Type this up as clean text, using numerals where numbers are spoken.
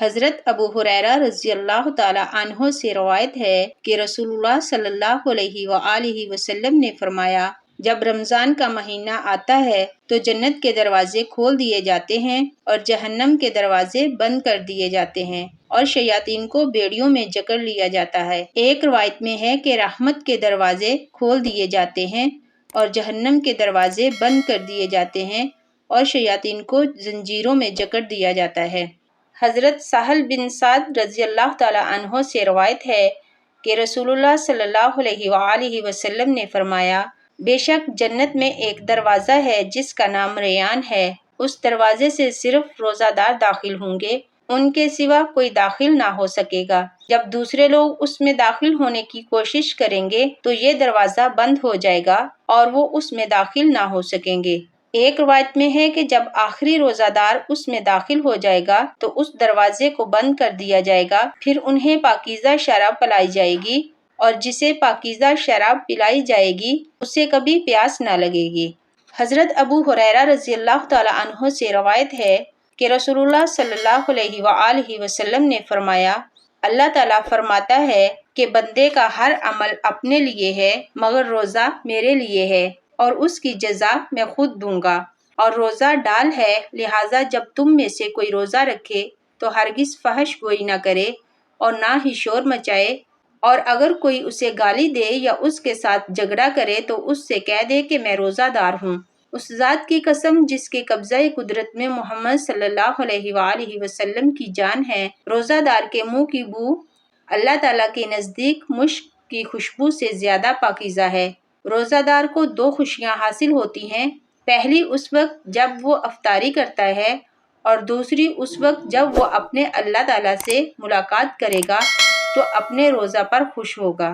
حضرت ابو ہریرہ رضی اللہ تعالی عنہ سے روایت ہے کہ رسول اللہ صلی اللہ علیہ وآلہ وسلم نے فرمایا، جب رمضان کا مہینہ آتا ہے تو جنت کے دروازے کھول دیے جاتے ہیں اور جہنم کے دروازے بند کر دیے جاتے ہیں اور شیاطین کو بیڑیوں میں جکڑ لیا جاتا ہے۔ ایک روایت میں ہے کہ رحمت کے دروازے کھول دیے جاتے ہیں اور جہنم کے دروازے بند کر دیے جاتے ہیں اور شیاطین کو زنجیروں میں جکڑ دیا جاتا ہے۔ حضرت سہل بن سعد رضی اللہ تعالی عنہ سے روایت ہے کہ رسول اللہ صلی اللہ علیہ وآلہ وسلم نے فرمایا، بے شک جنت میں ایک دروازہ ہے جس کا نام ریان ہے، اس دروازے سے صرف روزہ دار داخل ہوں گے، ان کے سوا کوئی داخل نہ ہو سکے گا۔ جب دوسرے لوگ اس میں داخل ہونے کی کوشش کریں گے تو یہ دروازہ بند ہو جائے گا اور وہ اس میں داخل نہ ہو سکیں گے۔ ایک روایت میں ہے کہ جب آخری روزہ دار اس میں داخل ہو جائے گا تو اس دروازے کو بند کر دیا جائے گا، پھر انہیں پاکیزہ شراب پلائی جائے گی اور جسے پاکیزہ شراب پلائی جائے گی اسے کبھی پیاس نہ لگے گی۔ حضرت ابو ہریرہ رضی اللہ تعالی عنہ سے روایت ہے کہ رسول اللہ صلی اللہ علیہ وآلہ وسلم نے فرمایا، اللہ تعالیٰ فرماتا ہے کہ بندے کا ہر عمل اپنے لیے ہے مگر روزہ میرے لیے ہے اور اس کی جزا میں خود دوں گا، اور روزہ ڈال ہے، لہٰذا جب تم میں سے کوئی روزہ رکھے تو ہرگز فحش گوئی نہ کرے اور نہ ہی شور مچائے، اور اگر کوئی اسے گالی دے یا اس کے ساتھ جھگڑا کرے تو اس سے کہہ دے کہ میں روزہ دار ہوں۔ اس ذات کی قسم جس کے قبضہ قدرت میں محمد صلی اللہ علیہ وآلہ وسلم کی جان ہے، روزہ دار کے منہ کی بو اللہ تعالیٰ کے نزدیک مشک کی خوشبو سے زیادہ پاکیزہ ہے۔ روزہ دار کو دو خوشیاں حاصل ہوتی ہیں، پہلی اس وقت جب وہ افطاری کرتا ہے اور دوسری اس وقت جب وہ اپنے اللہ تعالیٰ سے ملاقات کرے گا تو اپنے روزہ پر خوش ہوگا۔